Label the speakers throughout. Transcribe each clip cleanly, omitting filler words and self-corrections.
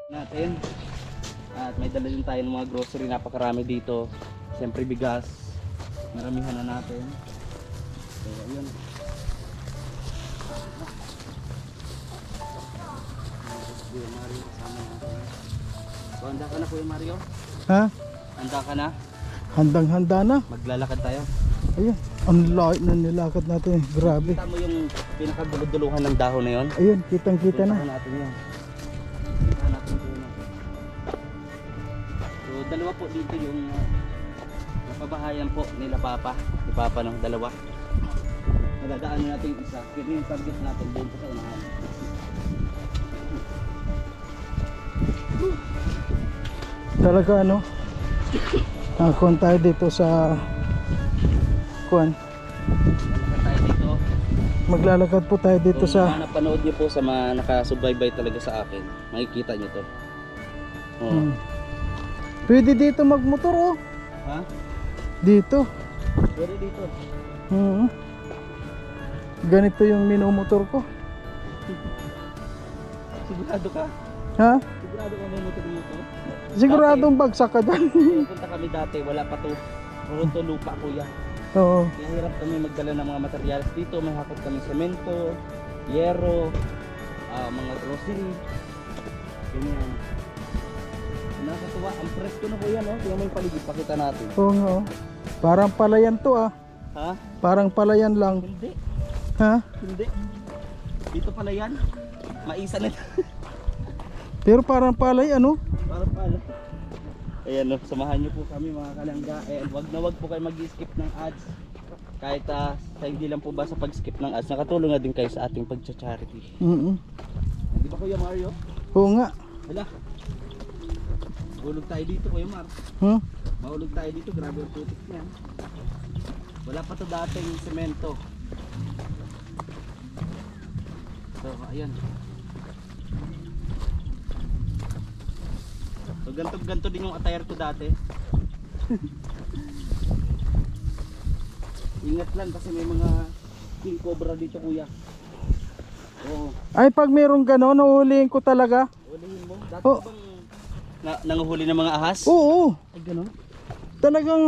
Speaker 1: natin. At may dala din tayo ng mga grocery, napakarami dito. Siyempre bigas, maramihan na natin. So ayun. Kuya Mario kasama natin. So handa ka na Kuya Mario?
Speaker 2: Ha?
Speaker 1: Handa ka na?
Speaker 2: Handang-handa na.
Speaker 1: Maglalakad tayo.
Speaker 2: Ayun. Ang light na nilakad natin. Grabe.
Speaker 1: Kita mo yung pinakaduluduluhan ng dahon na yun?
Speaker 2: Ayun, kitang-kita na.
Speaker 1: Puntahan natin yun. Puntahan natin yun. So dalawa po dito yung napabahayan po nila Papa. Ni Papa ng dalawa. Nadadaan natin yung isa. Kaya yung target natin doon sa unahan.
Speaker 2: Talaga ano? Kuhan tayo dito sa kuhan.
Speaker 1: Lalakad tayo dito.
Speaker 2: Maglalakad po tayo dito
Speaker 1: Kung
Speaker 2: sa
Speaker 1: napanood niyo po sa mga nakasubaybay talaga sa akin, makikita niyo to. Oh.
Speaker 2: Pwede dito magmotor oh.
Speaker 1: Ha?
Speaker 2: Dito.
Speaker 1: Pwede dito.
Speaker 2: Ganito yung minomotor ko.
Speaker 1: Sigurado ka?
Speaker 2: Ha?
Speaker 1: Sigurado ka may motor dito?
Speaker 2: Siguradong bagsak ka dyan.
Speaker 1: Pupunta kami dati, wala pa to. Puro to lupa kuya.
Speaker 2: Oo.
Speaker 1: Kaya hirap kami magdala ng mga materials dito. May hakot kami semento, yero, mga grocery. Ganyan. Nakakatuwa. Ang presko na kuya no? Tingnan mo yung paligid, pakita natin.
Speaker 2: Oo nga oh. Parang palayan to ah.
Speaker 1: Ha?
Speaker 2: Parang palayan lang.
Speaker 1: Hindi.
Speaker 2: Ha?
Speaker 1: Hindi. Dito pala yan. Maisa na.
Speaker 2: Pero parang palay ano?
Speaker 1: Parang pala. Ayan no, samahan nyo po kami mga kalangga. Ayan, wag po kayo mag-skip ng ads. Kahit sa hindi lang po ba sa pag-skip ng ads, nakatulong na din kayo sa ating pag-charity. Di ba Kuya Mario?
Speaker 2: Oo nga.
Speaker 1: Hala. Mahulog tayo dito Kuya Mar. Mahulog tayo dito, grabe ang putik niyan. Wala pa to dating semento. So ayan. So ganto din yung attire ko dati. Ingat lang kasi may mga king cobra dito kuya. Oo.
Speaker 2: Ay pag mayroong gano'n, nahuhulihin ko talaga.
Speaker 1: Ulihin mo. Dati
Speaker 2: Oh.
Speaker 1: bang nanguhuli ng mga ahas?
Speaker 2: Oo.
Speaker 1: Ay gano'n.
Speaker 2: Talagang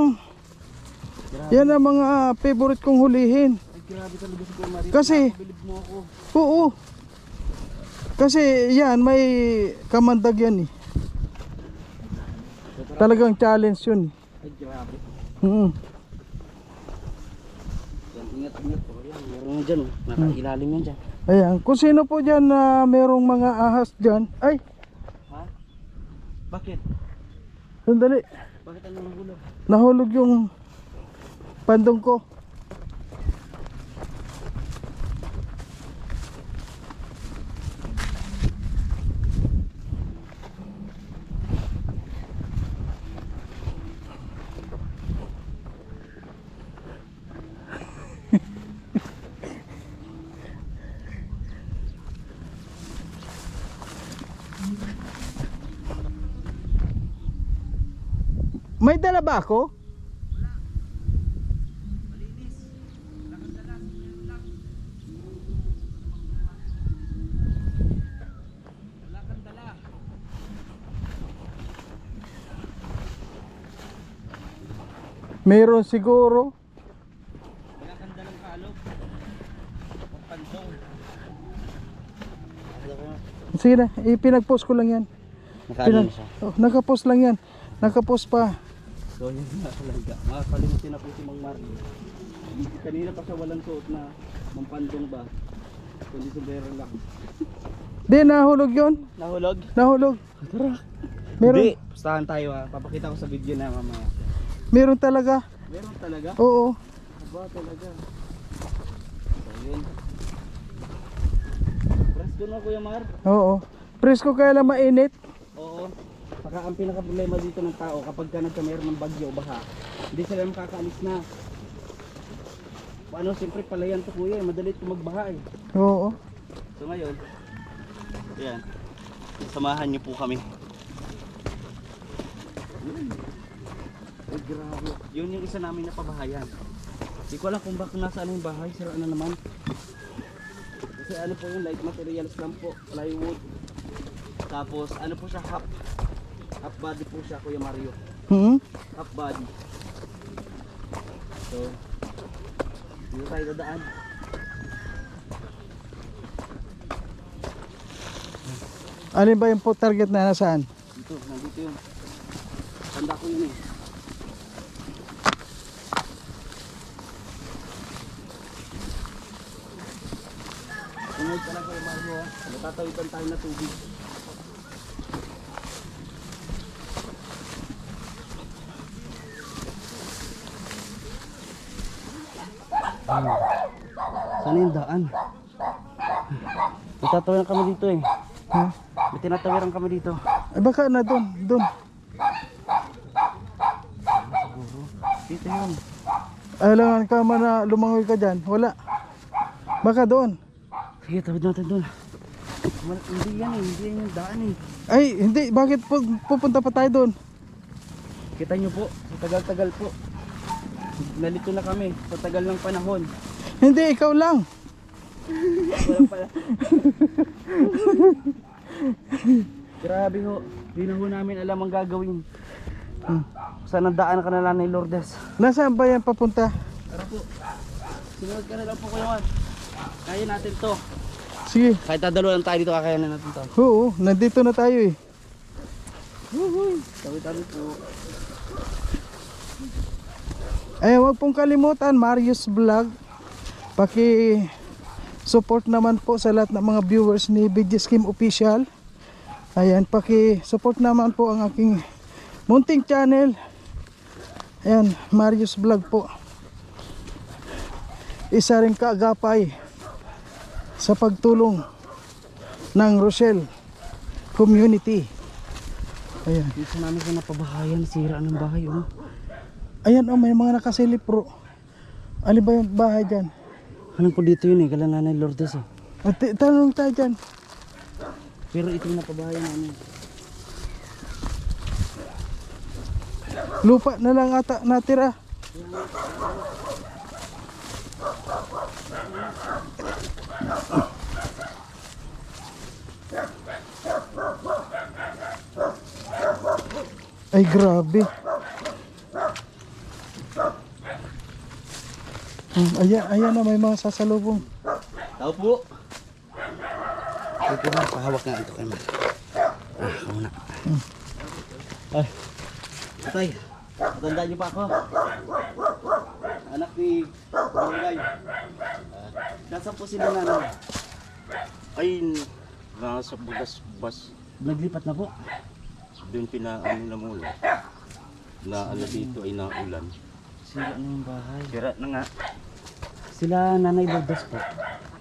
Speaker 1: Grabe.
Speaker 2: yan ang mga favorite kong hulihin.
Speaker 1: Ay grabe talaga si Kuya Mario.
Speaker 2: Kasi
Speaker 1: Nakakabilib mo ako.
Speaker 2: oo. Kasi yan may kamandag yan eh. Talagang challenge yun.
Speaker 1: Ay grabe.
Speaker 2: Mm.
Speaker 1: Yan, ingat po. Yan, meron dyan. Nakailalim yan dyan.
Speaker 2: Ayan, kung sino po dyan na merong mga ahas dyan. Ay,
Speaker 1: Ha? Bakit?
Speaker 2: sandali.
Speaker 1: Bakit ano nahulog?
Speaker 2: Nahulog yung pandong ko. May dala ba ako? Meron siguro.
Speaker 1: Wala kang dalang kalog. Pagpantong.
Speaker 2: Sige na, ipinag-post ko lang yan.
Speaker 1: Nakaano siya.
Speaker 2: Oh, nakapost lang yan. Nakapost pa.
Speaker 1: So yun nga talaga. Makakalimutin na po si Mang Marley. Kanina pa siya walang suot na mampandong ba. Kundi sombrero lang.
Speaker 2: Di, nahulog yun.
Speaker 1: Nahulog?
Speaker 2: Nahulog.
Speaker 1: Tara.
Speaker 2: Meron,
Speaker 1: Hindi. Pustahan tayo ha. Papakita ko sa video na mamaya.
Speaker 2: meron talaga.
Speaker 1: Meron talaga?
Speaker 2: Oo.
Speaker 1: Aba talaga. So yun. Presko na Kuya Mar.
Speaker 2: Oo. Presko kaya lang mainit.
Speaker 1: Oo. Saka ang pinaka-problema dito ng tao kapag ka nagkameron ng bagyo o baha, hindi sila makakaalis na. Ano, siyempre palayan to kuya, madali ito magbaha eh.
Speaker 2: Oo.
Speaker 1: So ngayon, ayan, samahan niyo po kami. Ay grabe, yun yung isa namin na pabahayan. Hindi ko alam kung bakit nasaan yung bahay, sira na naman. Kasi ano po yung light materials lang po, plywood. Tapos ano po siya, half body po siya, Kuya Mario.
Speaker 2: Hmm?
Speaker 1: Half body. So, dito tayo dadaan.
Speaker 2: Alin ba yung po target na nasaan?
Speaker 1: Dito, nandito yun. Tanda ko yun eh. Sunod ka lang Kuya Mario ha. Natatawitan tayo na tubig. Sana yung daan. Natatawiran kami dito eh.
Speaker 2: Ha?
Speaker 1: May tinatawiran kami dito.
Speaker 2: Ay baka na doon, doon.
Speaker 1: Dito yun.
Speaker 2: Alangan ka man na lumangoy ka dyan. Wala. Baka doon.
Speaker 1: Sige, tawid natin doon. Hindi yan eh, hindi yan yung daan eh.
Speaker 2: Ay, hindi. Bakit pupunta pa tayo doon?
Speaker 1: Kita nyo po, sa tagal-tagal po. Nalito na kami sa tagal ng panahon.
Speaker 2: Hindi, ikaw lang.
Speaker 1: Walang pala. Grabe ho, di na ho namin alam ang gagawin. Saan ang daan ka na lang ni Lourdes?
Speaker 2: Nasaan ba yan papunta?
Speaker 1: Tara po, sinunod ka na lang po Kuya Juan. Kaya natin to.
Speaker 2: Sige.
Speaker 1: Kahit dadalo lang tayo dito, kakayanan natin to.
Speaker 2: Oo, nandito na tayo eh.
Speaker 1: Tawi-tawi po.
Speaker 2: Ay, huwag pong kalimutan, Marius Vlog. Support naman po sa lahat ng mga viewers ni BG Scheme Official. Ayan, support naman po ang aking munting channel. Ayan, Marius Vlog po. Isa rin kaagapay sa pagtulong ng Rochelle Community. Ayan.
Speaker 1: Dito namin sa napabahayan, sira ng bahay oh.
Speaker 2: Ayan oh, may mga nakasilip bro. Alin ba yung bahay dyan?
Speaker 1: Alam ko dito yun eh, kala Nanay Lourdes eh.
Speaker 2: At tanong tayo dyan.
Speaker 1: Pero ito yung napabahayan namin.
Speaker 2: Lupa na lang ata natira. Ay grabe. Ayan na, may mga sasalubong.
Speaker 1: Tao po. Ito na, pahawak nga ito kay Mar. Ako na. Ay, Tay, matandaan niyo pa ako. Anak ni Barangay. Nasaan po sila nanay?
Speaker 3: Ay, nasa bugas bus.
Speaker 1: Naglipat na po.
Speaker 3: Doon pinaano na muna. Na ano dito ay naulan.
Speaker 1: Sira na yung bahay.
Speaker 3: Sira na nga.
Speaker 1: Sila Nanay Lourdes po.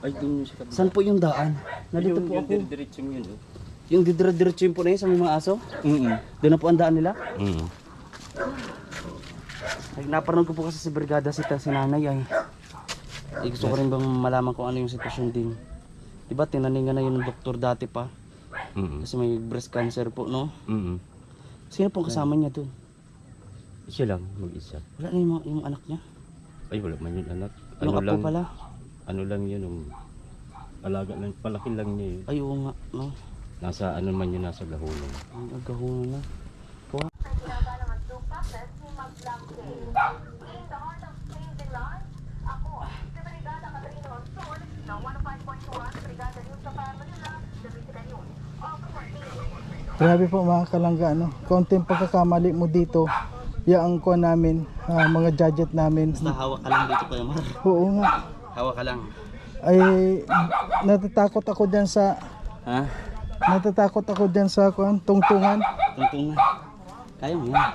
Speaker 3: Ay, doon yung sa kabila.
Speaker 1: Saan po yung daan? Nalito po ako.
Speaker 3: Yung diretsong yun. Oh.
Speaker 1: Yung didira-diretso yun po na yun sa may mga aso? Doon na po ang daan nila? Ay, napanood ko po kasi si Brigada si Nanay ay. Gusto ko rin bang malaman kung ano yung sitwasyon din. Diba tinaningan na yun ng doktor dati pa? Kasi may breast cancer po, no? Sino pong kasama niya doon?
Speaker 3: Isa lang, mag-isa.
Speaker 1: Wala na yung anak niya?
Speaker 3: Ay, wala man yung anak.
Speaker 1: Yung apo
Speaker 3: lang,
Speaker 1: pala?
Speaker 3: ano lang yun, alaga lang, palaki lang niya yun.
Speaker 1: Ay, oo nga, no?
Speaker 3: Nasa ano man yun, nasa gahulong.
Speaker 1: Ang agahuna na. Kuha.
Speaker 2: Grabe po mga kalangga, no? Konting pagkakamali mo dito, yaang ko namin, mga gadget namin.
Speaker 1: Basta hawak ka lang dito Kuya Mar.
Speaker 2: Oo nga.
Speaker 1: Hawak ka lang.
Speaker 2: Ay, natatakot ako dyan sa,
Speaker 1: Ha?
Speaker 2: tungtungan.
Speaker 1: Tungtungan. Kaya mo yan.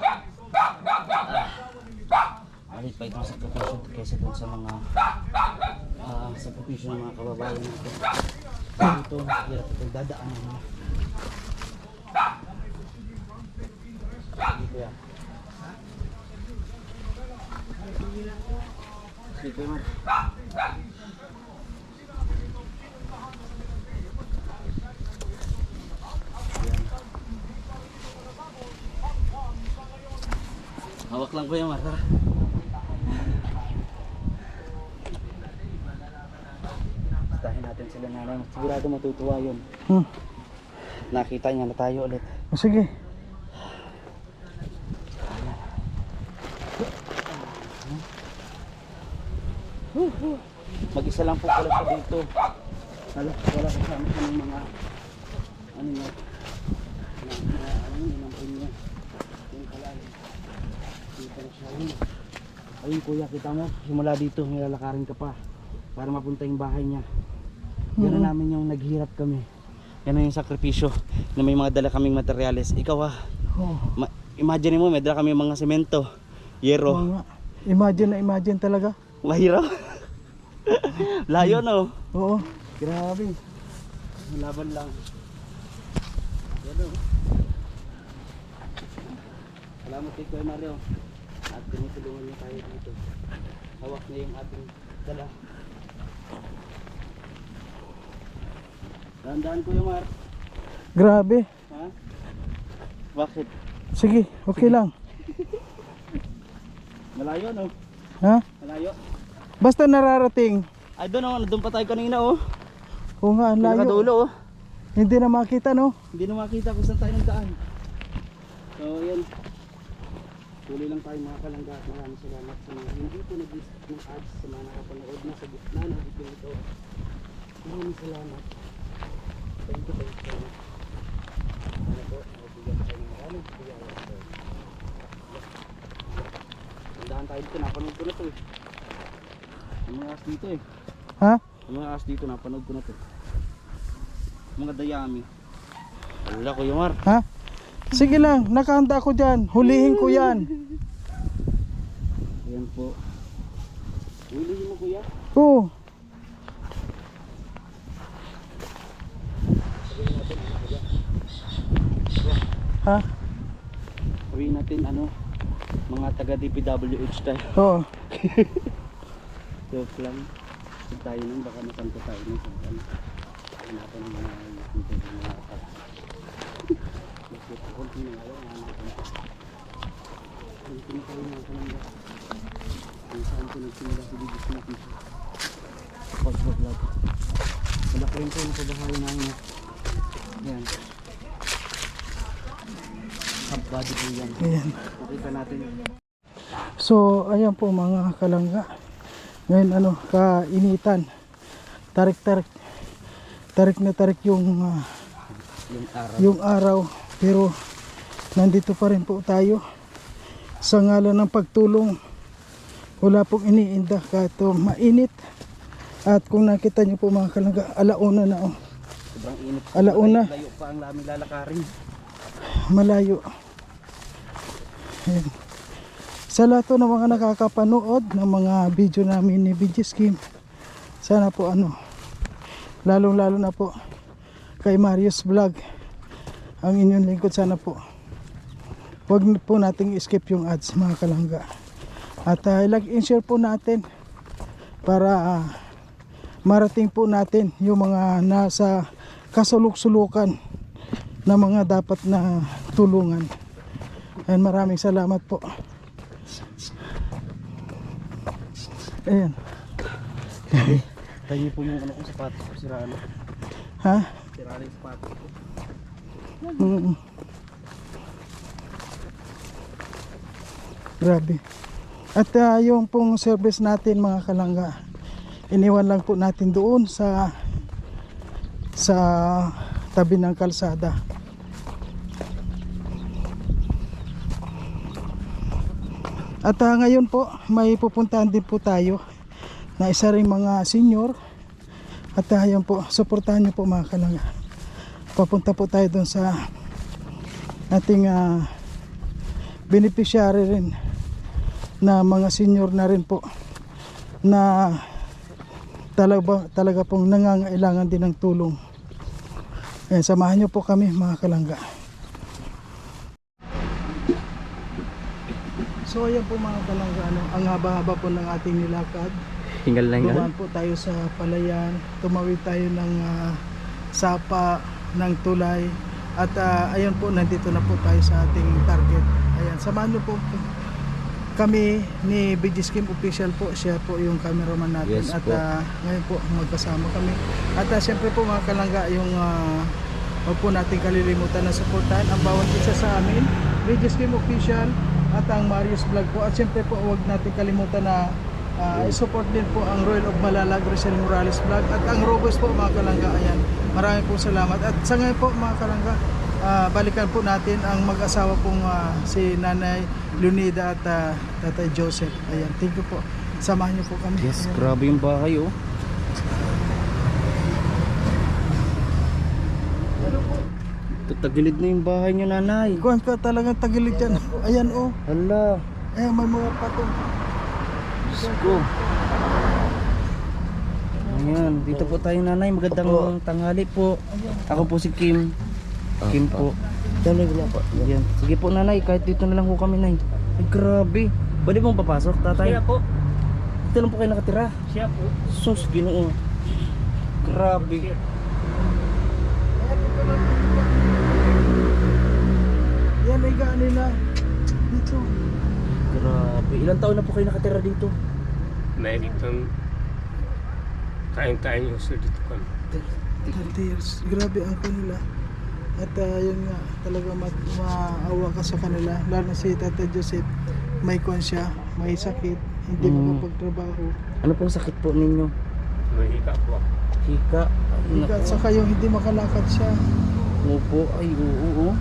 Speaker 1: Alit pa ito sa provision kaysa dun sa mga sa provision ng mga kababayan natin. Ito, hirap ito dadaan mo. Dito yan. Dito yan. Hawak lang ko yung mata. Bastahin natin sila nanay. Sigurado matutuwa yun. nakita niya na tayo ulit.
Speaker 2: O sige.
Speaker 1: Mag-isa lang po pala siya dito. Wala kasama siya ng mga ano niya. Ano yun, niya. Yung kalalim. Dito na siya yun. Ayun kuya, kita mo, simula dito, may lalakarin ka pa para mapunta yung bahay niya. Gano'n namin yung naghirap kami. Yan yung sakripisyo na may mga dala kaming materyales. Ikaw
Speaker 2: Oh.
Speaker 1: imagine mo, may dala kami mga semento, yero.
Speaker 2: Oo nga. Imagine talaga.
Speaker 1: Mahirap. Layo no?
Speaker 2: Oo.
Speaker 1: Grabe. Laban lang. Yan o. Salamat kay Kuya Mario. At tinutulungan niya tayo dito. Hawak niya yung ating dala. Dahan-dahan Kuya Mar.
Speaker 2: Grabe.
Speaker 1: Ha? Bakit?
Speaker 2: Sige, okay lang.
Speaker 1: Malayo no?
Speaker 2: Ha?
Speaker 1: Malayo.
Speaker 2: Basta nararating.
Speaker 1: Ay doon pa tayo kanina oh.
Speaker 2: Oo nga, ang layo.
Speaker 1: Pinakadulo oh.
Speaker 2: Hindi na makita, no?
Speaker 1: Hindi na makita kung saan tayo nagdaan. So yan. Tuloy lang tayo mga kalangga. Maraming salamat sa mga hindi po nag-visit ng ads, sa mga nakapanood na sa gitna ng video ito. Maraming salamat. Thank you so much. Ano po, mabigyan tayo ng maraming bigyan. Tandaan tayo dito, napanood ko na to eh. Ang mga as dito eh.
Speaker 2: Ha?
Speaker 1: Ang mga as dito, napanood ko na to. Mga dayami. Wala Kuya Mar.
Speaker 2: Ha? Sige lang, nakahanda ako dyan. Hulihin ko yan.
Speaker 1: Ayan po. Hulihin mo kuya.
Speaker 2: Oo. Ha?
Speaker 1: Sabihin natin ano, mga taga DPWH tayo.
Speaker 2: Oo.
Speaker 1: Joke lang. Huwag tayo nun, baka nakanto tayo nun. Hanapan ng mga YouTube ng mga atas. Bakit ako pinangalaw, hanapan. Ang pinakaw ng kananda. Ang saan ko nagsimula sa video sa natin. Pag-vlog. Malaki rin po yung pabahayan namin. Yan. Half body po yan.
Speaker 2: Ayan.
Speaker 1: Makita natin.
Speaker 2: So, ayan po mga kalangga. Ngayon ano, kainitan. Tarik-tarik. Tarik na tarik
Speaker 1: Yung araw.
Speaker 2: yung araw. Pero nandito pa rin po tayo. Sa ngalan ng pagtulong. Wala pong iniinda kahit mainit. At kung nakita nyo po mga kalangga, alauna na oh.
Speaker 1: Sobrang init.
Speaker 2: Alauna.
Speaker 1: Layo pa ang aming lalakarin.
Speaker 2: Malayo. Ayan. Sa lahat po ng mga nakakapanood ng mga video namin ni BG Scheme, sana po ano, lalong lalo na po kay Marius Vlog, ang inyong lingkod, sana po wag po nating skip yung ads mga kalangga. At like and share po natin para marating po natin yung mga nasa kasuluk-sulukan na mga dapat na tulungan. And maraming salamat po. Ayan.
Speaker 1: Tayo po yung ano ko sapatos ko siraan.
Speaker 2: Ha?
Speaker 1: Siraan yung sapatos ko.
Speaker 2: Grabe. At yung pong service natin mga kalangga, iniwan lang po natin doon sa tabi ng kalsada. At ngayon po may pupuntahan din po tayo na isa ring mga senior. At yun po, suportahan nyo po mga kalangga. Papunta po tayo doon sa ating beneficiary rin na mga senior na rin po na talaga pong nangangailangan din ng tulong. Ayan, samahan nyo po kami mga kalangga. So ayan po mga kalangga, ang haba-haba po ng ating nilakad.
Speaker 1: Hingal na
Speaker 2: Dumaan po tayo sa palayan, tumawid tayo ng sapa, ng tulay. At ayan po, nandito na po tayo sa ating target. Ayan, samahan nyo po kami ni BG Scheme Official po. Siya po yung cameraman natin.
Speaker 1: Yes
Speaker 2: at
Speaker 1: po.
Speaker 2: ngayon po magkasama kami. At siyempre po mga kalangga, yung Huwag po natin kalilimutan na suportahan ang bawat isa sa amin, Regis Kim Official at ang Marius Vlog po. At siyempre po huwag natin kalimutan na i-support din po ang Royal of Malalag, Rosel Morales Vlog at ang Robos po mga kalangga. Ayan, maraming po salamat. At sa ngayon po mga kalangga, balikan po natin ang mag-asawa pong si Nanay Leonida at Tatay Joseph. Ayan, thank you po. Samahan niyo po kami.
Speaker 1: Yes,
Speaker 2: Ayan.
Speaker 1: grabe yung bahay oh. Tagilid na yung bahay niyo, nanay.
Speaker 2: Kuhan ka talagang tagilid dyan. Ayan oh.
Speaker 1: Hala,
Speaker 2: Ayan, may mga patong.
Speaker 1: Diyos ko. Ayan, dito po tayo, nanay. Magandang tanghali po. Ako po si Kim. Kim po.
Speaker 3: Dalag na po.
Speaker 1: Ayan. Sige po, nanay, kahit dito na lang po kami, nay. Ay, grabe. Pwede pong papasok, tatay?
Speaker 4: Siya po.
Speaker 1: Dito lang po kayo nakatira.
Speaker 4: Siya po.
Speaker 1: Sus, Ginoo. Grabe.
Speaker 2: Yan, higaan nila. Dito.
Speaker 1: Grabe. Ilang taon na po kayo nakatira dito?
Speaker 4: May ditong kain-kain yung sa dito kami.
Speaker 2: 30 years. Grabe ang kanila. At yun nga, talaga maawa ka sa kanila. Lalo na si Tata Joseph, may kwan siya, may sakit, hindi makapagtrabaho.
Speaker 1: Ano pong sakit po ninyo?
Speaker 4: May hika po ako.
Speaker 1: Hika. Ay,
Speaker 2: At
Speaker 1: nako.
Speaker 2: saka yung hindi makalakad siya.
Speaker 1: Opo. Ay, oo.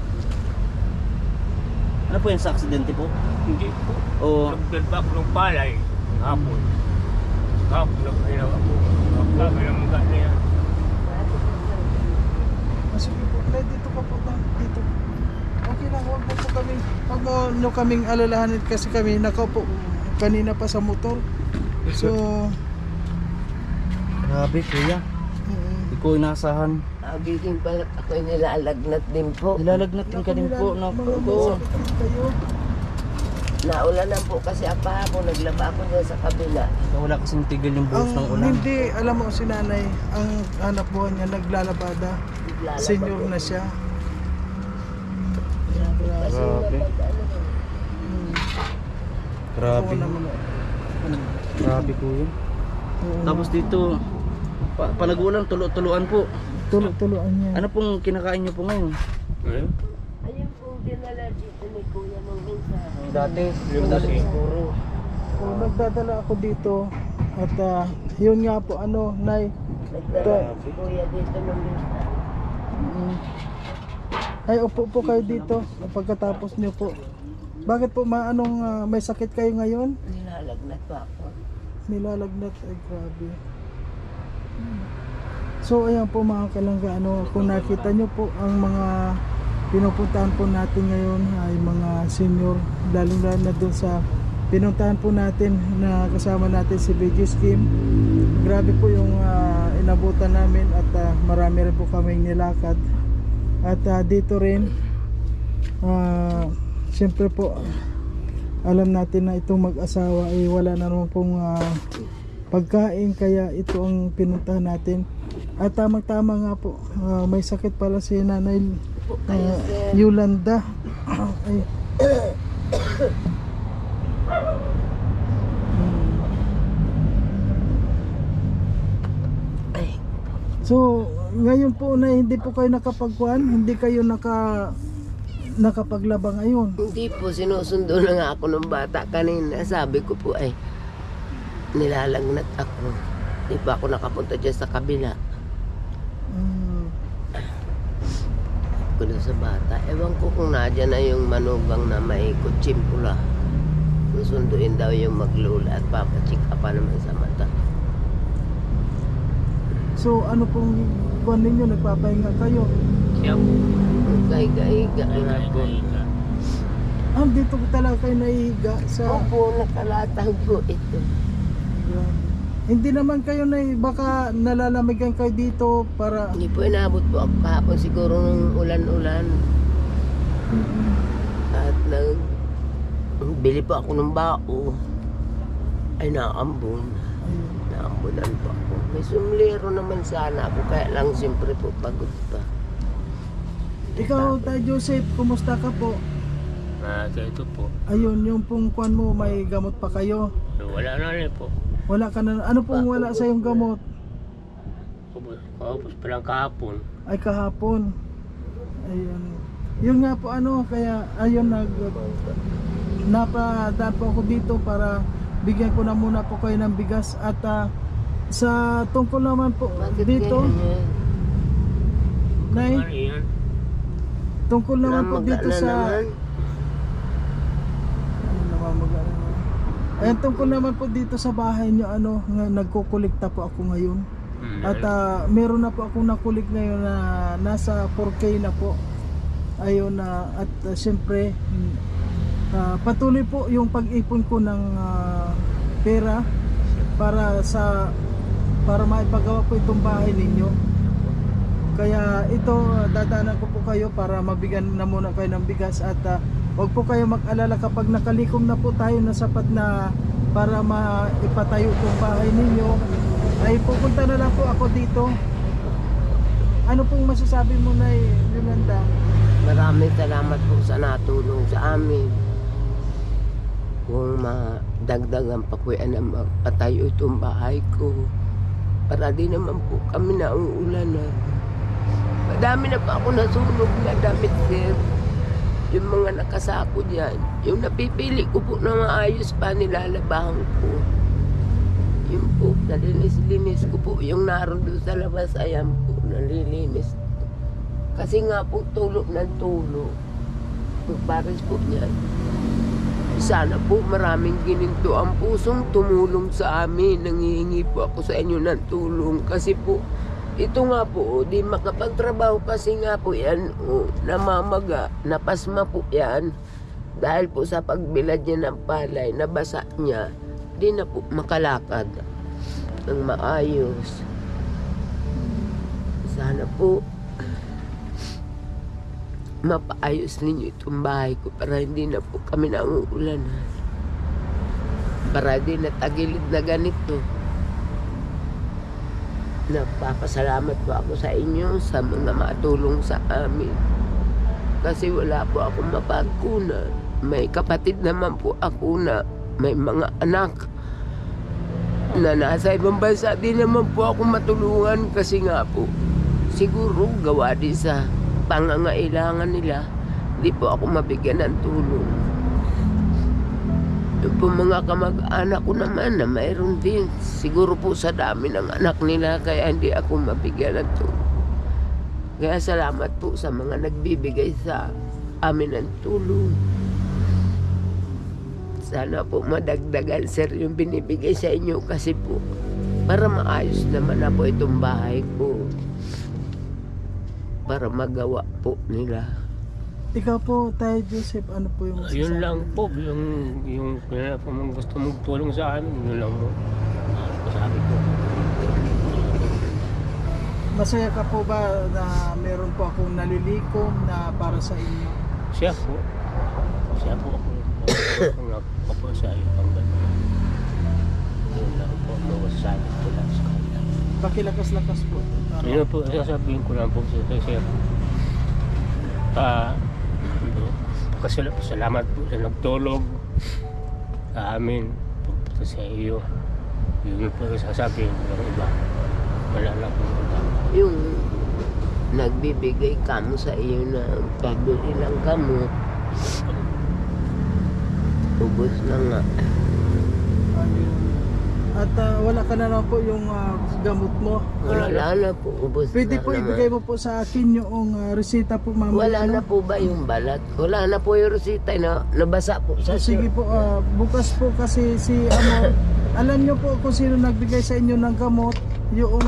Speaker 1: Ano po yan sa aksidente po?
Speaker 4: Hindi po.
Speaker 1: O,
Speaker 4: Nagdalba ko ng palay. Hapon. Hapon na kayo ako. Hapon na mga na yan.
Speaker 2: Sige po, dito ka po lang. Dito. Okay lang, huwag mo po kami. Huwag mo no kaming alalahanin kasi kami nakaupo kanina pa sa motor. So,
Speaker 1: grabe kuya. Hindi ko inasahan.
Speaker 5: Abigin pala ako'y nilalagnat din po.
Speaker 1: Nilalagnatin ka din po. Naku.
Speaker 2: kayo.
Speaker 5: Naulanan po kasi apahapon, naglaba ako dyan sa kabila.
Speaker 1: Wala kasing tigil yung buhos ng ulan.
Speaker 2: Hindi, alam mo si nanay, ang hanap buhay niya naglalabada.
Speaker 5: Naglalaba
Speaker 2: Senior
Speaker 5: po.
Speaker 2: na siya.
Speaker 5: Kasi
Speaker 1: Grabe. Grabe.
Speaker 2: Oo naman.
Speaker 1: Grabe kuya.
Speaker 2: Oo.
Speaker 1: Tapos dito, panagulan, tulo-tuluan po.
Speaker 2: Tulo-tuloan niya.
Speaker 1: Ano pong kinakain niyo po ngayon?
Speaker 4: Ayun.
Speaker 5: Ayun po dinala dito ni Kuya nung minsan.
Speaker 1: Dati,
Speaker 4: Yung kasi.
Speaker 1: siguro.
Speaker 2: So, nagdadala ako dito at yun nga po ano, Nay.
Speaker 5: Nagdala si Kuya dito nung minsan.
Speaker 2: Ay, upo po kayo dito pagkatapos niyo po. Bakit po may sakit kayo ngayon?
Speaker 5: Nilalagnat pa ako.
Speaker 2: Nilalagnat, ay grabe. So ayan po mga kalangga, kung nakita nyo po ang mga pinupuntahan po natin ngayon ay mga senior, lalong lalo na doon sa pinuntahan po natin na kasama natin si Regis Kim. Grabe po yung inabutan namin at marami rin po kaming nilakad. At dito rin siyempre po alam natin na itong mag-asawa ay wala na naman pong pagkain, kaya ito ang pinuntahan natin. At tamang-tama nga po, may sakit pala si Nanay Yolanda. Ay.
Speaker 5: Ay,
Speaker 2: So, ngayon po na hindi po kayo nakapagkuhan, hindi kayo nakapaglaba ngayon.
Speaker 5: hindi po, sinusundo na nga ako ng bata kanina. Sabi ko po ay nilalagnat ako. Hindi pa ako nakapunta dyan sa kabila. Ko na sa bata. Ewan ko kung nadyan na yung manugang na may kutsimpula. Susunduin daw yung maglula at papacheck up pa naman sa mata.
Speaker 2: So, ano pong kuhan ninyo, nagpapahinga kayo?
Speaker 4: Siya po.
Speaker 5: Gahiga-higa nga po.
Speaker 2: Dito ko talaga kayo naihiga sa...
Speaker 5: Opo, nakalatag po ito.
Speaker 2: Hindi naman kayo baka nalalamigan kayo dito para...
Speaker 5: Hindi po inabot po ako kahapon siguro nung ulan-ulan. At bili po ako ng bao. Ay naambon. Naambunan po ako. May sumlero naman sana ako. Kaya lang siyempre po pagod pa.
Speaker 2: Ikaw, Tay Joseph, kumusta ka po?
Speaker 4: Kaya ito po.
Speaker 2: Ayun, yung pong kuhan mo, may gamot pa kayo?
Speaker 4: Wala na rin po.
Speaker 2: Wala ka na... Ano pong wala sa yung gamot?
Speaker 4: Kaupos pa lang kahapon.
Speaker 2: Ay kahapon. Ayun. Yun nga po ano, kaya ayun napadaan po ako dito para bigyan ko na muna po kayo ng bigas at sa tungkol naman po
Speaker 5: Bakit
Speaker 2: dito,
Speaker 5: ganyan?
Speaker 2: Nay,
Speaker 4: Ano yan?
Speaker 2: tungkol naman po
Speaker 5: Namaga
Speaker 2: dito
Speaker 5: na
Speaker 2: sa
Speaker 5: naman.
Speaker 2: ano namamaga na naman. Ayun, tungkol naman po dito sa bahay nyo, ano, nga, nagkukulikta po ako ngayon. At meron na po akong nakulik ngayon na nasa 4K na po. Ayun na at siyempre patuloy po yung pag-ipon ko ng pera para maipagawa po itong bahay ninyo. Kaya ito dadanan ko po kayo para mabigyan na muna kayo ng bigas at huwag po kayo mag-alala kapag nakalikom na po tayo na sapat na para maipatayo itong bahay ninyo ay pupunta na lang po ako dito. Ano pong masasabi mo na Yolanda?
Speaker 5: Maraming salamat po sa natulong sa amin. Kung madagdagan pa ko yan na magpatayo itong bahay ko. Para di naman po kami nauulanan. Madami na pa ako nasunog na damit, sir. Yung mga nakasako dyan. Yung napipili ko po na maayos pa nilalabahan ko. Yun po, nalinis-linis ko po. Yung naroon doon sa labas, ayan po, nalilinis. Kasi nga po, tulog ng tulog. Pagpares po niyan. Sana po maraming gininto ang pusong tumulong sa amin. Nangihingi po ako sa inyo ng tulong. Kasi po, ito nga po, di makapagtrabaho kasi nga po yan, namamaga, napasma po yan. Dahil po sa pagbilad niya ng palay, nabasa niya, di na po makalakad ng maayos. Sana po, mapaayos ninyo itong bahay ko para hindi na po kami nauulan. Para di natagilid na ganito. Nagpapasalamat po ako sa inyo sa mga matulong sa amin. Kasi wala po akong mapagkunan. May kapatid naman po ako na may mga anak na nasa ibang bansa. Di naman po ako matulungan kasi nga po siguro gawa din sa pangangailangan nila. Di po ako mabigyan ng tulong. Yung po mga kamag-anak ko naman na mayroon din. Siguro po sa dami ng anak nila kaya hindi ako mabigyan ng tulong. Kaya salamat po sa mga nagbibigay sa amin ng tulong. Sana po madagdagan, sir, yung binibigay sa inyo kasi po para maayos naman na po itong bahay ko. Para magawa po nila.
Speaker 2: Ikaw po, Tay Joseph, ano po yung masasabi?
Speaker 4: Yun lang po, yung kaya po mga gusto magtulong sa amin, yun lang po. Sabi ko.
Speaker 2: Masaya ka po ba na meron po akong nalilikom na para sa inyo?
Speaker 4: Siya po ako. Nagpapo sa iyo pang gano'n. Yun lang po, masasabi ko lang sa kanya.
Speaker 2: Pakilakas-lakas po.
Speaker 4: Yun po, sasabihin ko lang po sa siya po. Salamat po sa nagtulog sa amin, pupunta sa iyo. Yun po sasabihin ko ng iba. Wala lang po iba.
Speaker 5: Yung nagbibigay kamo sa iyo na pabili lang kamo. Ubus na nga.
Speaker 2: At wala ka na lang po yung gamot mo.
Speaker 5: Wala na po, ubus
Speaker 2: Pwede
Speaker 5: na
Speaker 2: po
Speaker 5: naman.
Speaker 2: ibigay mo po sa akin yung resita po, ma'am.
Speaker 5: Wala na po ba yung balat? Wala na po yung resita na nabasa po sa
Speaker 2: Sige po, bukas po kasi si Amor. Alam niyo po kung sino nagbigay sa inyo ng gamot. Yung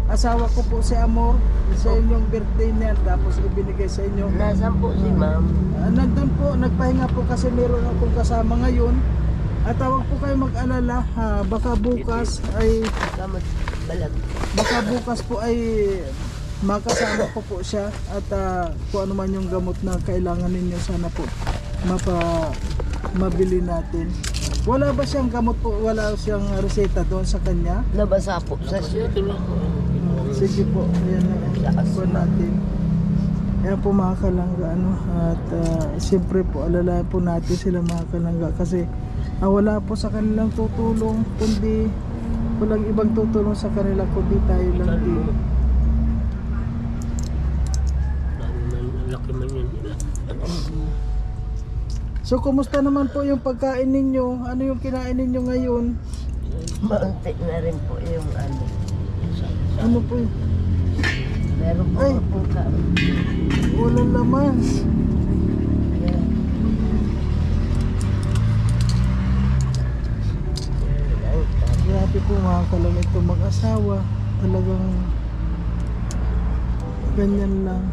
Speaker 2: asawa ko po si Amor. Sa inyong birthday niya. Tapos ibinigay sa inyo.
Speaker 5: Nasaan po si ma'am?
Speaker 2: Nandun po, nagpahinga po kasi meron akong kasama ngayon. At tawag po kayo mag-alala, baka bukas po ay makasama ko po siya at kung ano man yung gamot na kailangan ninyo sana po mabili natin. Wala ba siyang gamot po, wala siyang reseta doon sa kanya?
Speaker 5: Nabasa po sa siya.
Speaker 2: Sige po, ayan na po natin. Ayan po mga kalangga, ano, at siyempre po alalayan po natin sila mga kalangga kasi wala po sa kanilang tutulong kundi walang ibang tutulong sa kanila kundi tayo lang din. So kumusta naman po yung pagkain ninyo? Ano yung kinain ninyo ngayon?
Speaker 5: Maunti na rin po yung ano.
Speaker 2: Ano po yun?
Speaker 5: Meron po
Speaker 2: Ay.
Speaker 5: po ka.
Speaker 2: Walang laman. Grabe po mga kalam ito mag-asawa. Talagang ganyan lang.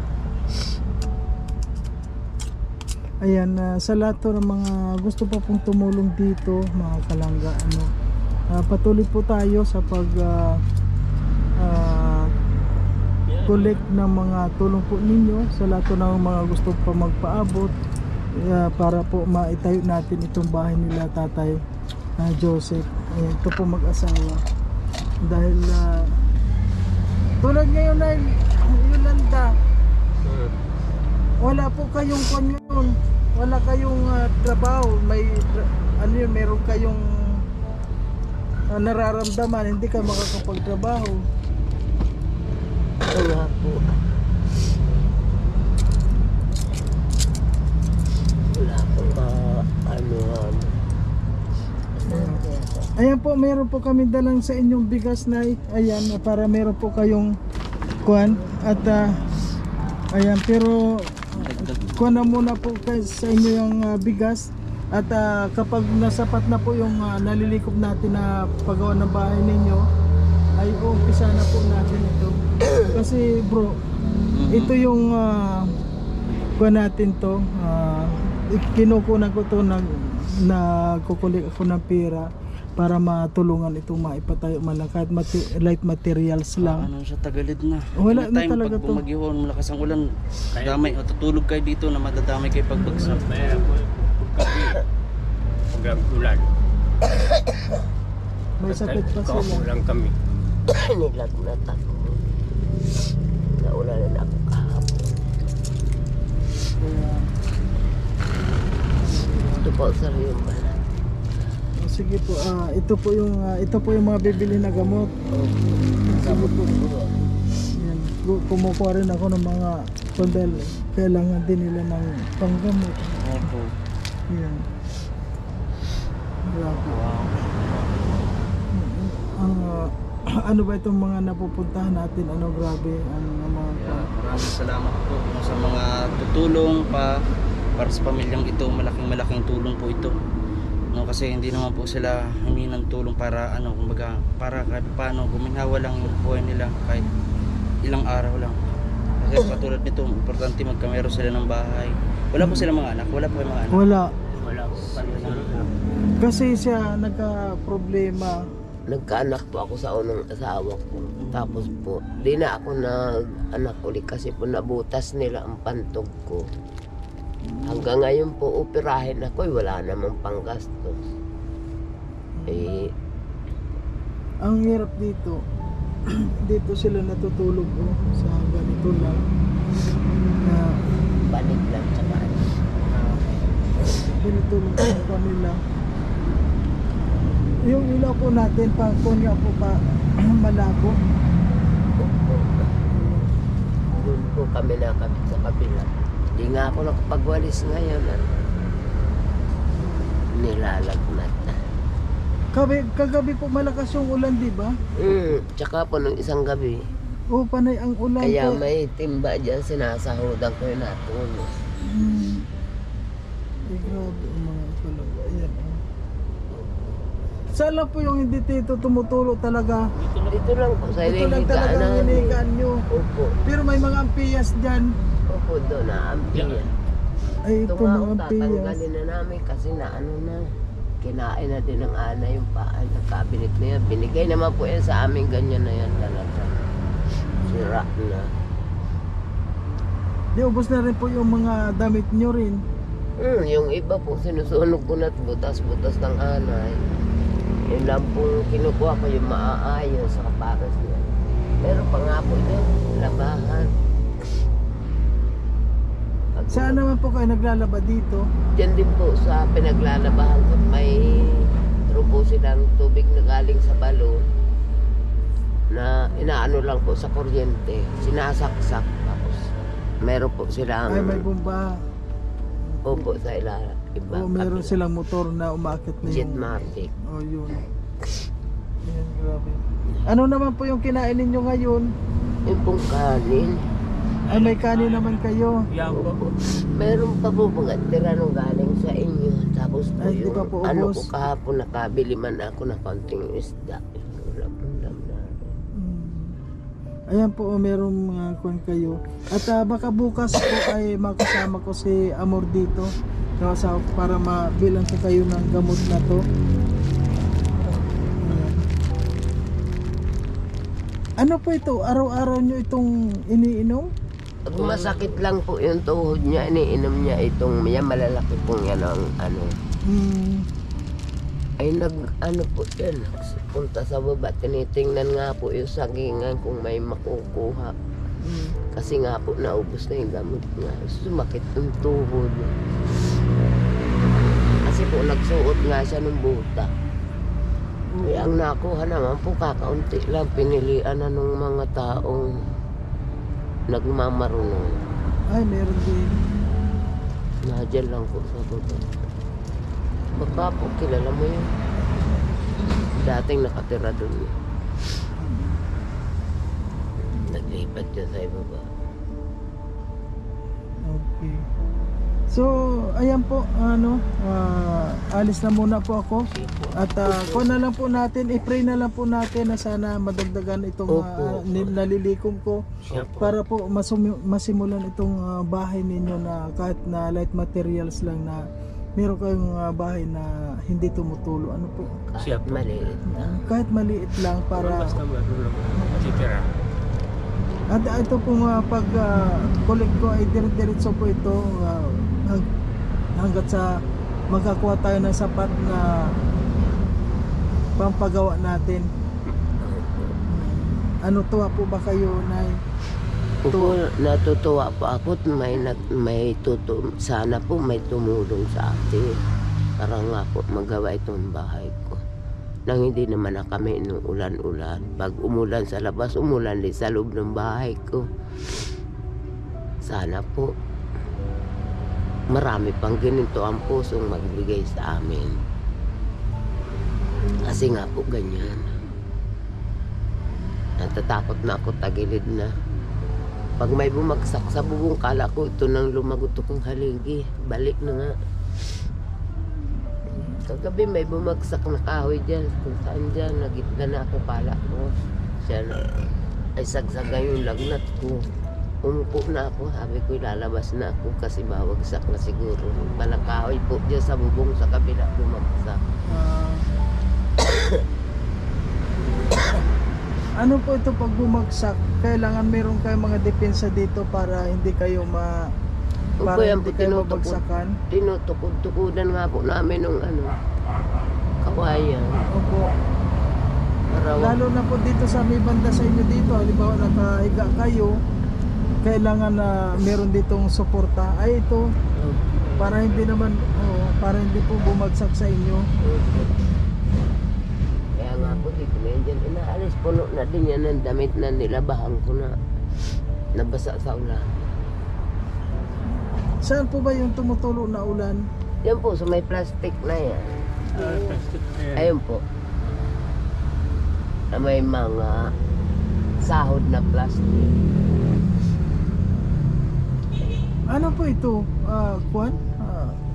Speaker 2: Ayan, sa lahat po ng mga gusto pa pong tumulong dito, mga kalangga, patuloy po tayo sa pag collect ng mga tulong po ninyo sa lahat po ng mga gusto pa magpaabot para po maitayo natin itong bahay nila Tatay Joseph. Ayan, ito po mag-asawa. Dahil tulad ngayon na Yolanda, wala po kayong kanyon, wala kayong trabaho, may ano yun, meron kayong nararamdaman, hindi kayo makakapagtrabaho.
Speaker 5: Wala po. Wala po ano.
Speaker 2: Ayan po, meron po kami dalang sa inyong bigas na ayan, para meron po kayong kuan at ayan, pero kuha na muna po kayo sa inyo yung bigas at kapag nasapat na po yung nalilikop natin na paggawa ng bahay ninyo ay umpisa na po natin ito kasi bro ito yung kuha natin to kinukunan ko to nagkukulik ako ng pera para matulungan itong maipatayo man lang kahit light materials lang.
Speaker 1: Ano siya, tagalid na.
Speaker 2: Wala na
Speaker 1: Time
Speaker 2: talaga
Speaker 1: pag
Speaker 2: to.
Speaker 1: bumagihon, malakas ang ulan, damay, o tutulog kayo dito na madadamay kayo pagbagsak.
Speaker 4: Mayroon po kami. Hanggang ulan.
Speaker 2: May sakit pa
Speaker 4: Kaupo
Speaker 2: sila.
Speaker 4: lang kami.
Speaker 5: Nilagnat ako. Naulanan ako kahapon. Ito po sir yung balat.
Speaker 2: Sige po, ito po yung mga bibili na gamot. Sige po. Yan. Kumukuha rin ako ng mga kondel. Kailangan din nila ng panggamot.
Speaker 1: Opo.
Speaker 2: Yan. Grabe.
Speaker 1: Wow.
Speaker 2: Ang ano ba itong mga napupuntahan natin? Ano grabe ang mga
Speaker 1: Yeah, maraming salamat po sa mga tutulong para sa pamilyang ito. Malaking tulong po ito. No, kasi hindi naman po sila humingi ng tulong para kumbaga para kahit paano guminhawa lang yung buhay nila kahit ilang araw lang. Kasi katulad nito, importante magkamero sila ng bahay. Wala po sila mga anak, wala po kayong mga anak.
Speaker 2: wala.
Speaker 4: Wala po panunod.
Speaker 2: Kasi siya nagka-problema.
Speaker 5: Nagkaanak po ako sa unang asawa ko. Tapos po, di na ako nag-anak ulit kasi po nabutas nila ang pantog ko. Hanggang ngayon po operahin ako, wala namang panggastos. Eh,
Speaker 2: Ang hirap dito. Dito sila natutulog sa ganito lang. Na
Speaker 5: balik lang tsaka ano.
Speaker 2: ganito lang sa kanila. Yung ilaw po natin, pangkunya po pa malabo.
Speaker 5: Doon po kami nakabit sa kabila. Di nga ako nakapagwalis ngayon. Nilalagnat na.
Speaker 2: Kagabi po malakas yung ulan, di ba?
Speaker 5: Tsaka po nung isang gabi,
Speaker 2: O panay ang ulan
Speaker 5: kaya
Speaker 2: po.
Speaker 5: may timba dyan, sinasahodan ko yung natulo.
Speaker 2: Ay, grabe ang mga talaga. Ayan. Saan lang po yung hindi dito tumutulo talaga?
Speaker 5: Dito lang po sa
Speaker 2: Ito lang talaga ang hinihigaan nyo.
Speaker 5: Opo.
Speaker 2: Pero may mga ampiyas dyan.
Speaker 5: Opo, doon na ampiya.
Speaker 2: Ay,
Speaker 5: Ito
Speaker 2: ito
Speaker 5: nga,
Speaker 2: mga ampiyas.
Speaker 5: tatanggalin na namin kasi na ano na. Kinain na din ng ana yung paa ng cabinet na yan. Binigay naman po yan sa amin, ganyan na yan talaga. Sira na.
Speaker 2: Di, ubos na rin po yung mga damit nyo rin.
Speaker 5: Yung iba po, sinusunog ko na at butas-butas ng anay. Yung lang pong kinukuha ko yung maaayos sa kaparas niya. Pero pa nga po din, labahan.
Speaker 2: Saan naman po kayo naglalaba dito?
Speaker 5: Diyan din po sa pinaglalabahan ko, may trubo silang tubig na galing sa balon na inaano lang po sa kuryente, sinasaksak. Tapos meron po silang
Speaker 2: Ay, may bomba.
Speaker 5: Opo, sa ilalim.
Speaker 2: O meron silang motor na umakit na yung...
Speaker 5: Jetmatic.
Speaker 2: O yun. Ayan, grabe. Ano naman po yung kinain ninyo ngayon?
Speaker 5: Yung pong kanin.
Speaker 2: Ay, may kanin naman kayo.
Speaker 4: Yan po.
Speaker 5: Opo. Meron pa po mga tira nung galing sa inyo. Tapos po
Speaker 2: Ay, di
Speaker 5: yung
Speaker 2: pa po
Speaker 5: ano
Speaker 2: ubos?
Speaker 5: ko kahapon nakabili man ako na konting isda. Ulam na.
Speaker 2: Ayan po, merong mga kwan kayo. At baka bukas po ay makasama ko si Amor dito. Para mabilang ko kayo ng gamot na to. Ayan. Ano po ito? Araw-araw nyo itong iniinom?
Speaker 5: Pag masakit lang po yung tuhod niya, iniinom niya itong malalaki pong yan ang ano. Ay ano po yan, punta sa baba, tinitingnan nga po yung sagingan kung may makukuha. Kasi nga po naubos na yung gamot nga, sumakit yung tuhod. Kasi po nagsuot nga siya ng buta. Ay, ang nakuha naman po kakaunti lang, pinilian na ng mga taong nagmamarunong.
Speaker 2: Ay, meron din.
Speaker 5: Nadyan lang po sa baba. Baka po, kilala mo yun. Dating nakatira doon. Naglipat siya sa ibaba.
Speaker 2: Okay. So, ayan po, alis na muna po ako. At kung na lang po natin, i-pray na lang po natin na sana madagdagan itong
Speaker 5: Opo.
Speaker 2: nalilikom ko.
Speaker 4: Siya po.
Speaker 2: Para po masimulan itong bahay ninyo na kahit na light materials lang na meron kayong bahay na hindi tumutulo. Ano po?
Speaker 4: Siya po.
Speaker 5: Maliit na.
Speaker 2: Kahit maliit lang para...
Speaker 4: Basta marunong matitira.
Speaker 2: At ito pong collect ko ay diretso po ito hanggat sa magkakuha tayo ng sapat na pampagawa natin. Ano tuwa po ba kayo, Nay?
Speaker 5: Opo, natutuwa po ako at sana po may tumulong sa atin para nga po magawa itong bahay ko. Nang hindi naman na kami nung ulan-ulan. Pag umulan sa labas, umulan din sa loob ng bahay ko. Sana po marami pang ganito ang pusong magbigay sa amin. Kasi nga po ganyan. Natatakot na ako, tagilid na. Pag may bumagsak sa bubong, kala ko ito nang lumagot akong haligi. Balik na nga. Kagabi may bumagsak na kahoy dyan. Kung saan dyan, nagitna na ako, kala ko. Siya na. Ay sagsagan yung lagnat ko. Umupo na ako, sabi ko ilalabas na ako kasi bawagsak na siguro. Palang kahoy po dyan sa bubong sa kabila bumagsak.
Speaker 2: Ano po ito pag bumagsak? Kailangan meron kayong mga depensa dito para hindi kayo para
Speaker 5: yan
Speaker 2: hindi
Speaker 5: po,
Speaker 2: kayo mabagsakan.
Speaker 5: Tinutukod-tukudan nga po namin ng kawayan.
Speaker 2: Opo.
Speaker 5: Para
Speaker 2: Lalo na po dito sa may banda sa inyo dito, halimbawa nakahiga kayo, kailangan na meron ditong suporta. Ay ito, para hindi naman, para hindi po bumagsak sa inyo.
Speaker 5: Kaya nga po, di ko na yan inaalis. Puno na din yan ng damit na nilabahan ko na nabasa sa ulan.
Speaker 2: Saan po ba yung tumutulo na ulan?
Speaker 5: Yan po, sa may plastic na yan.
Speaker 4: Plastic na yan.
Speaker 5: Ayun po. Na may mga sahod na plastic.
Speaker 2: Ano po ito? Kwan?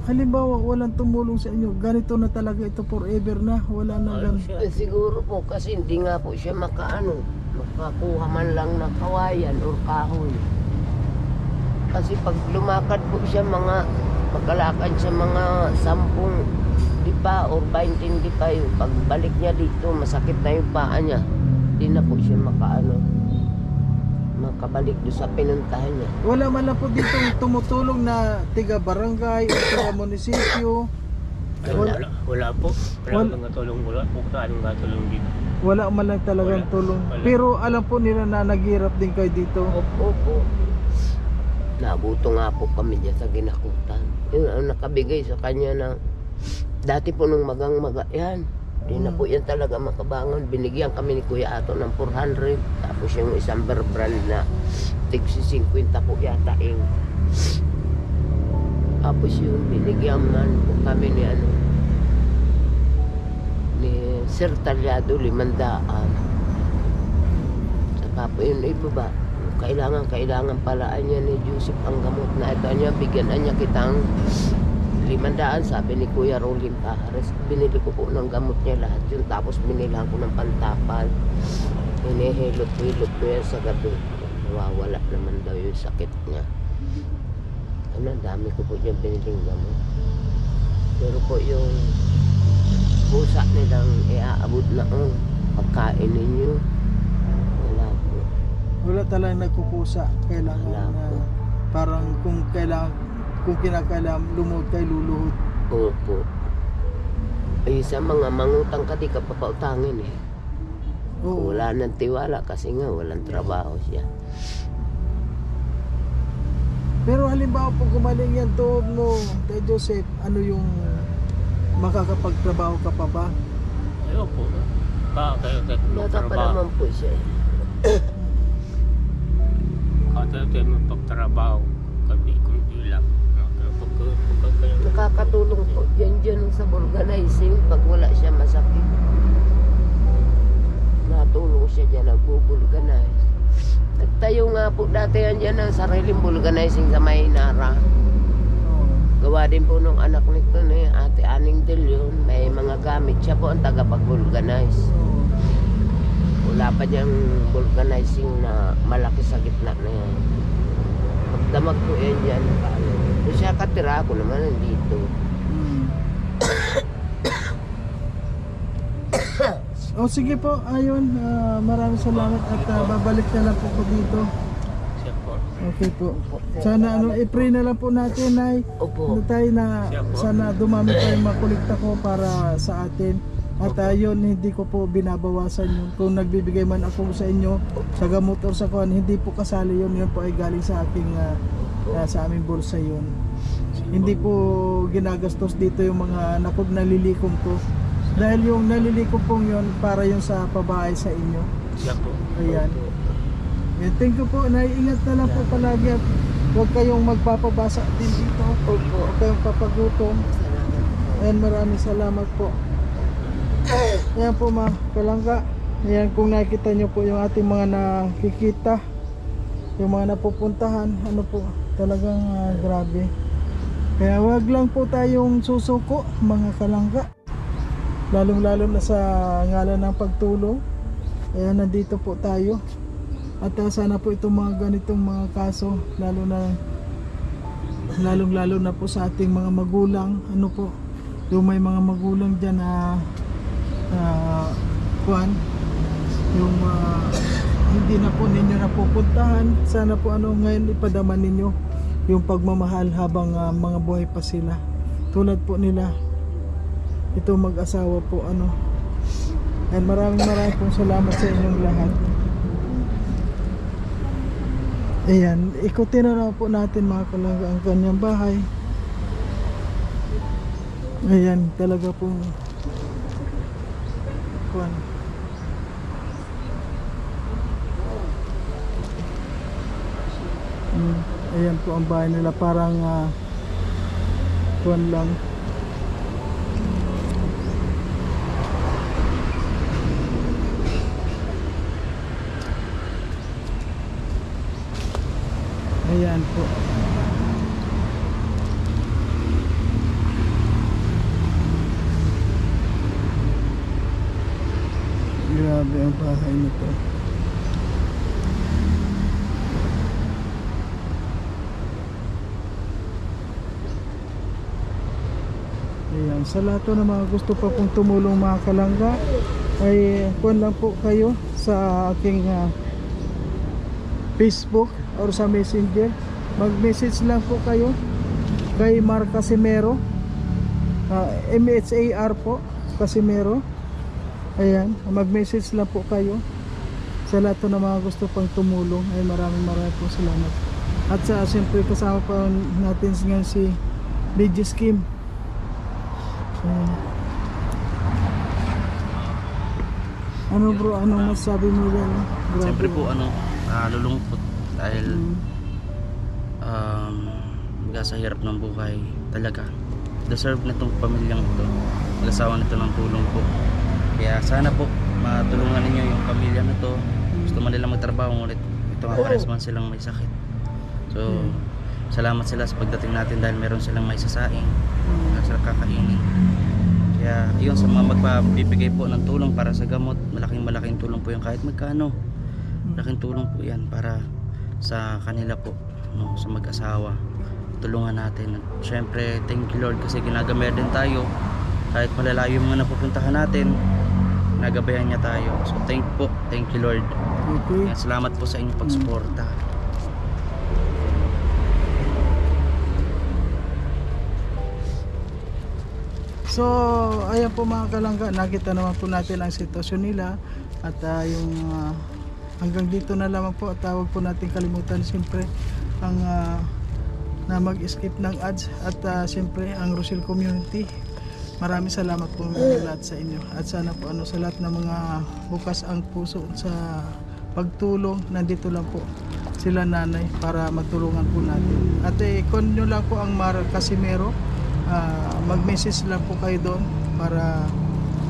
Speaker 2: Halimbawa walang tumulong sa inyo, ganito na talaga ito forever na, wala na gan.
Speaker 5: Siguro po kasi hindi nga po siya makakuha man lang ng kawayan o kahoy. Kasi pag lumakad po siya makalakad siya mga 10 dipa o 20 dipa yun. Pag balik niya dito, masakit na yung paa niya. Hindi na po siya makabalik doon sa pinuntahan niya.
Speaker 2: Wala man lang po dito tumutulong na tiga barangay o tiga munisipyo.
Speaker 4: Wala po. Wala mga tulong. Wala po anong tulong dito.
Speaker 2: Wala man lang talagang
Speaker 4: Wala.
Speaker 2: tulong.
Speaker 4: Wala.
Speaker 2: Pero alam po nila na naghirap din kayo dito.
Speaker 5: Opo. Nabuto nga po kami dyan sa ginakutan. Yun ang nakabigay sa kanya ng dati po nung magang-maga yan. Hindi na po yan talaga makabangon. Binigyan kami ni Kuya Ato ng 400. Tapos yung isang brand na tigsi 50 po yata Tapos yun, binigyan man po kami ni ni Sir Talyado 500. Saka po yun ibaba. Kailangan palaan niya ni Joseph ang gamot na ito niya. Bigyan niya kitang 500, sabi ni Kuya Rolling Pahares. Binili ko po ng gamot niya lahat yun. Tapos binilang ko ng pantapal. Hinihilot-hilot ko yan sa gabi. Nawawala naman daw yung sakit niya. Ang dami ko po dyan biniling gamot. Pero po yung pusa nilang iaabot na pagkain ninyo. Wala po.
Speaker 2: Wala talagang nagkukusa. Kailangan
Speaker 5: Wala
Speaker 2: na
Speaker 5: po.
Speaker 2: parang kung kinakailangan lumuhod kay luluhod.
Speaker 5: Opo. Ay sa mga mangutang ka di ka papautangin eh.
Speaker 2: Oo.
Speaker 5: Wala nang tiwala kasi nga walang trabaho siya.
Speaker 2: Pero halimbawa po gumaling yan tuhod mo, Tay Joseph, ano yung makakapagtrabaho ka pa ba?
Speaker 4: Ayun po. Kayo
Speaker 5: Bata pa naman po siya eh.
Speaker 4: Kayo magpagtrabaho. Kundi lang.
Speaker 5: Nakakatulong po dyan sa organizing pag wala siya masakit. Natulong siya dyan, nag-vulcanize. Nagtayo nga po dati yan dyan ng sariling vulcanizing sa Maynara. Gawa din po nung anak nito ni Ate Aning Del yun. May mga gamit siya po ang tagapag-vulcanize. Wala pa diyang vulcanizing na malaki sa gitna na yan. Pagdamag ko yan dyan. Kung siya katira ako naman nandito.
Speaker 2: O sige po, ayun, maraming salamat at babalik na lang po ko dito.
Speaker 4: Siya po.
Speaker 2: Okay po. Sana i-pray na lang po natin ay
Speaker 5: Opo.
Speaker 2: tayo na sana dumami tayong makolekta ko para sa atin. At ayun, hindi ko po binabawasan yun. Kung nagbibigay man ako sa inyo sa gamot o sa kuhan, hindi po kasali yun. Yun po ay galing sa aking sa aming bulsa yun. Hindi po ginagastos dito yung mga nalilikom ko. Dahil yung nalilikom pong yun para yung sa pabahay sa inyo.
Speaker 4: Siya po.
Speaker 2: Ayan. Yan, thank you po. Naiingat na lang po palagi at huwag kayong magpapabasa din dito. Huwag kayong papagutom. Ayan, maraming salamat po. Ayan po mga kalangga. Ayan, kung nakikita nyo po yung ating mga nakikita, yung mga napupuntahan, ano po, talagang grabe. Kaya wag lang po tayong susuko mga kalangga. Lalong lalo na sa ngalan ng pagtulong. Ayan, nandito po tayo. At sana po itong mga ganitong mga kaso, lalong lalo na po sa ating mga magulang, ano po, yung may mga magulang dyan na yung hindi na po ninyo napupuntahan, sana po ngayon ipadama ninyo yung pagmamahal habang mga buhay pa sila, tulad po nila ito mag-asawa po and maraming pong salamat sa inyong lahat. Ayan, ikutin na lang po natin mga kalangga ang kanyang bahay. Ayan, talaga pong kuwan. Ayan po ang bahay nila, parang kuwan lang. Ayan po. Grabe ang bahay nito. Ayan, sa lahat ng mga gusto pa pong tumulong mga kalangga, ay kuwan lang po kayo sa aking Facebook or sa Messenger. Mag-message lang po kayo kay Mar Casimero, MHAR po, Casimero. Ayan, mag-message lang po kayo sa lahat ng mga gusto pang tumulong. Ay maraming po salamat. At sa siyempre kasama pa natin ngayon si BGS Kim. Ano bro, ano masabi mo yan?
Speaker 1: Siyempre po lulungkot dahil sa hirap ng buhay talaga. Deserve na itong pamilyang ito. Nag-asawa nito ng tulong po. Kaya sana po matulungan ninyo yung pamilya na to. Gusto man nila magtrabaho ngunit ito nga pares man silang may sakit. So salamat sila sa pagdating natin dahil meron silang may sasaing, sila kakainin. Kaya yun, sa mga magpabibigay po ng tulong para sa gamot, malaking tulong po yung kahit magkano. Malaking tulong po yan para sa kanila po, no, sa mag-asawa. Tulungan natin. At syempre, thank you Lord kasi ginagabayan din tayo. Kahit malalayo yung mga napupuntahan natin, nagabayan niya tayo. So thank you Lord.
Speaker 2: Okay.
Speaker 1: Kaya salamat po sa inyong pagsuporta.
Speaker 2: So, ayan po mga kalangga, nakita naman po natin ang sitwasyon nila at hanggang dito na lamang po at huwag po natin kalimutan siyempre ang na mag-skip ng ads at siyempre ang Rosil Community. Maraming salamat po lahat sa inyo at sana po sa lahat ng mga bukas ang puso sa pagtulong, nandito lang po sila nanay para magtulungan po natin. At kung nyo lang po ang Mar Casimero, mag-message lang po kayo doon para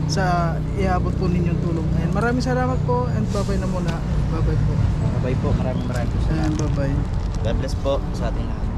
Speaker 2: sa iabot po ninyong tulong. Ayan, maraming salamat po and bye-bye na muna. Bye-bye po.
Speaker 1: Bye po, maraming po
Speaker 2: Ayan,
Speaker 1: salamat.
Speaker 2: bye-bye.
Speaker 1: God bless po sa ating lahat.